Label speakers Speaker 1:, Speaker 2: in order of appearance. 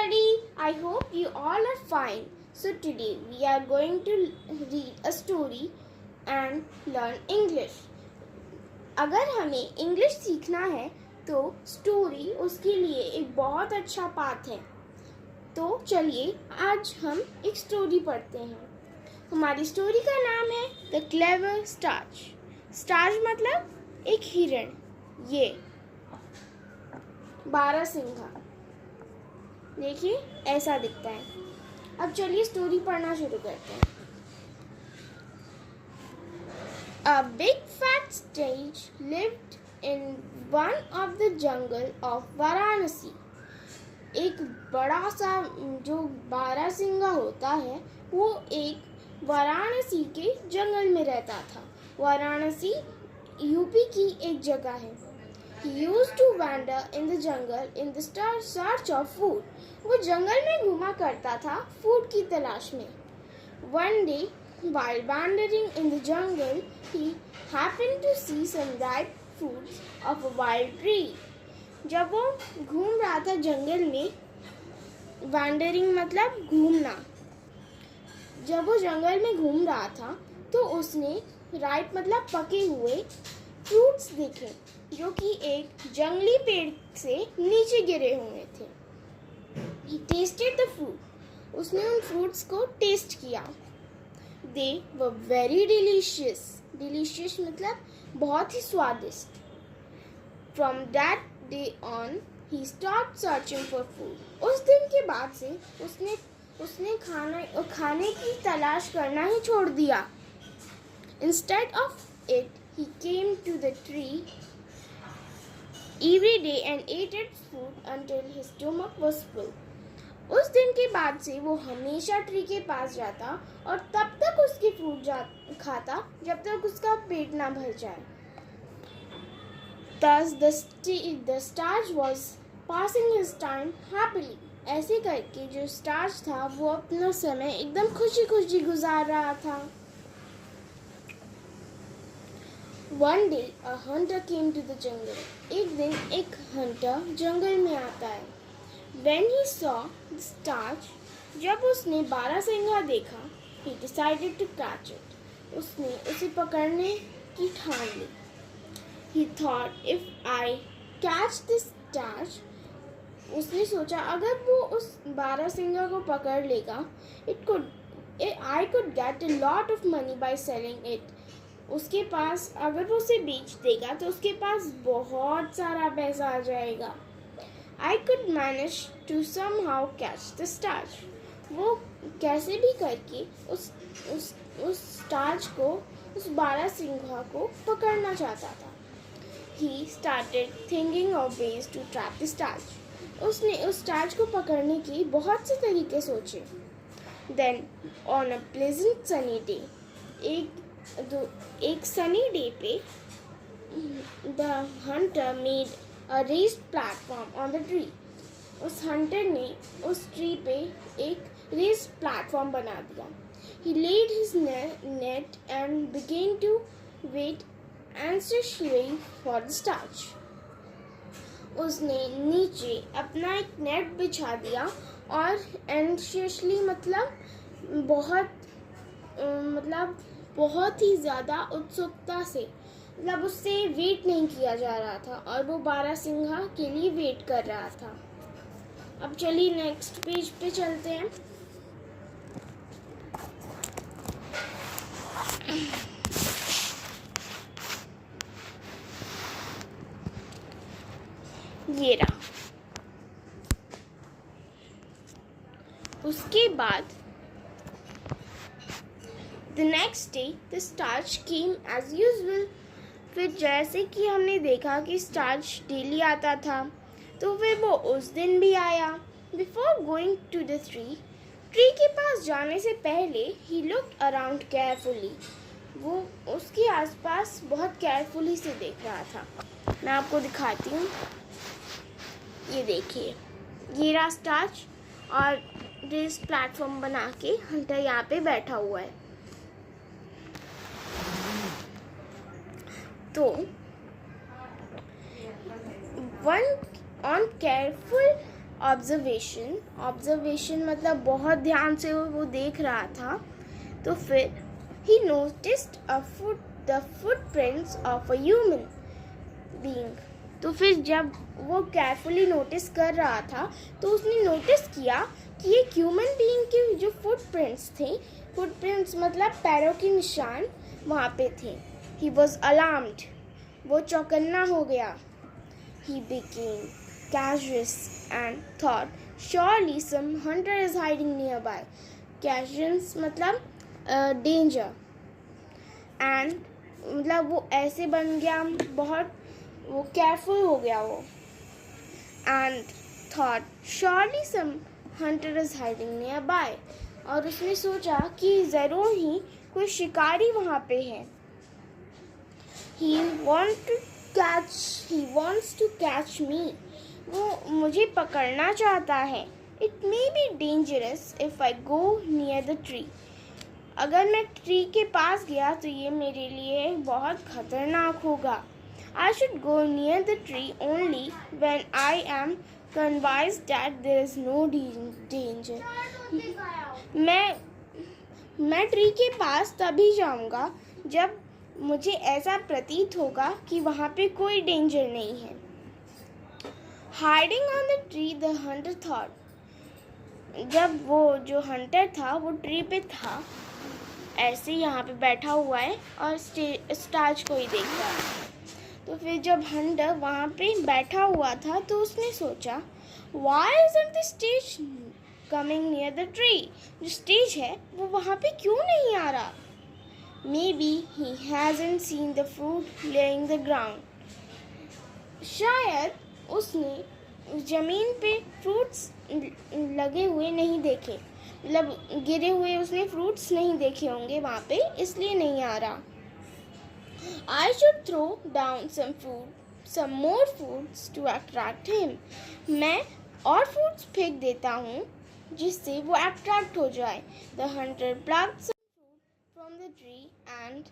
Speaker 1: everybody, I hope you all are fine. So today we are going to read a story and learn English. अगर हमें English सीखना है तो story उसके लिए एक बहुत अच्छा पाथ है. तो चलिए आज हम एक स्टोरी पढ़ते हैं. हमारी स्टोरी का नाम है द क्लेवर स्टार्च. स्टार्च मतलब एक हिरण. ये बारहसिंगा देखिए ऐसा दिखता है. अब चलिए स्टोरी पढ़ना शुरू करते हैं. A big fat sage lived in one of the jungle of Varanasi. एक बड़ा सा जो बारहसिंगा होता है वो एक वाराणसी के जंगल में रहता था. वाराणसी यूपी की एक जगह है. He used to wander in the jungle in the search of food. वो जंगल में घूमा करता था फूड की तलाश में. One day, while wandering in the jungle, he happened to see some ripe fruits of a wild tree. जब वो घूम रहा था जंगल में, wandering मतलब घूमना. जब वो जंगल में घूम रहा था तो उसने ripe मतलब पके हुए फ्रूट्स देखे जो कि एक जंगली पेड़ से नीचे गिरे हुए थे. He tasted the fruit. उसने उन फ्रूट्स को टेस्ट किया. They were very delicious. Delicious मतलब बहुत ही स्वादिष्ट. From that day on, he started searching for food. उस दिन के बाद से उसने खाने की तलाश करना ही छोड़ दिया. Instead of it, he came to the tree every day and ate its food until his stomach was full. उस दिन के बाद से वो हमेशा ट्री के पास जाता और तब तक उसके फ्रूट खाता जब तक उसका पेट ना भर जाए. Thus the starch was passing his time happily. ऐसे करके जो स्टार्च था वो अपना समय एकदम खुशी खुशी गुजार रहा था. One day a hunter came to the jungle. एक दिन एक हंटर जंगल में आता है. When he saw the starch, जब उसने बारहसिंगा देखा, he decided to catch it. उसने उसे पकड़ने की ठान ली. He thought if I catch this starch, उसने सोचा अगर वो उस बारहसिंगा को पकड़ लेगा, I could get a lot of money by selling it. उसके पास अगर वो उसे बेच देगा तो उसके पास बहुत सारा पैसा आ जाएगा. I could manage to somehow catch the starch. वो कैसे भी करके उस स्टार्च को उस बारहसिंगा को पकड़ना चाहता था. He started thinking of ways to trap the starch. उसने उस स्टार्च को पकड़ने के बहुत से तरीके सोचे. Then on a pleasant sunny day, एक सनी डे पे the hunter made a raised platform on the tree. उस हंटर ने उस ट्री पे एक raised platform बना दिया. He laid his net and began to wait anxiously for the starch. उसने नीचे अपना एक नेट बिछा दिया और anxiously मतलब बहुत ही ज़्यादा उत्सुकता से मतलब उससे वेट नहीं किया जा रहा था और वो बारहसिंगा के लिए वेट कर रहा था. अब चलिए नेक्स्ट पेज पे चलते हैं. ये रहा. उसके बाद The next day, the starch came as usual. फिर जैसे कि हमने देखा कि स्टार्च डेली आता था तो फिर वो उस दिन भी आया. Before going to the tree के पास जाने से पहले he looked around carefully. वो उसके आसपास बहुत केयरफुली से देख रहा था. मैं आपको दिखाती हूँ. ये देखिए ये रहा स्टार्च और रेस प्लेटफॉर्म बना के हंटर यहाँ पे बैठा हुआ है. तो on careful ऑब्जर्वेशन मतलब बहुत ध्यान से वो देख रहा था. तो फिर he noticed the footprints of a human being. तो फिर जब वो केयरफुली नोटिस कर रहा था तो उसने नोटिस किया कि एक ह्यूमन बीइंग के जो फुटप्रिंट्स थे, फुटप्रिंट्स मतलब पैरों के निशान वहाँ पे थे. He was alarmed. वो चौकन्ना हो गया. He became curious and thought, surely some hunter is hiding nearby. Curious मतलब danger. And मतलब वो ऐसे बन गया, बहुत वो केयरफुल हो गया वो. And thought, surely some hunter is hiding nearby. और उसने सोचा कि ज़रूर ही कोई शिकारी वहाँ पे है. He wants to catch me. वो मुझे पकड़ना चाहता है. It may be dangerous if I go near the tree. अगर मैं ट्री के पास गया तो ये मेरे लिए बहुत खतरनाक होगा. I should go near the tree only when I am convinced that there is no danger. मैं ट्री के पास तभी जाऊंगा जब मुझे ऐसा प्रतीत होगा कि वहाँ पे कोई डेंजर नहीं है. Hiding on the tree, the hunter thought. जब वो जो हंटर था वो ट्री पे था, ऐसे यहाँ पे बैठा हुआ है और स्टार्च को ही देख रहा है. तो फिर जब हंटर वहाँ पे बैठा हुआ था तो उसने सोचा, Why isn't the stage coming near the tree? जो स्टेज है वो वहाँ पे क्यों नहीं आ रहा? Maybe he hasn't seen the fruit laying the ground. शायद उसने ज़मीन पे फ्रूट्स लगे हुए नहीं देखे, मतलब गिरे हुए उसने फ्रूट्स नहीं देखे होंगे वहाँ पे, इसलिए नहीं आ रहा. I should throw down some more fruits to attract him. मैं और फ्रूट्स फेंक देता हूँ जिससे वो अट्रैक्ट हो जाए. The hunter plucked some fruit from the tree and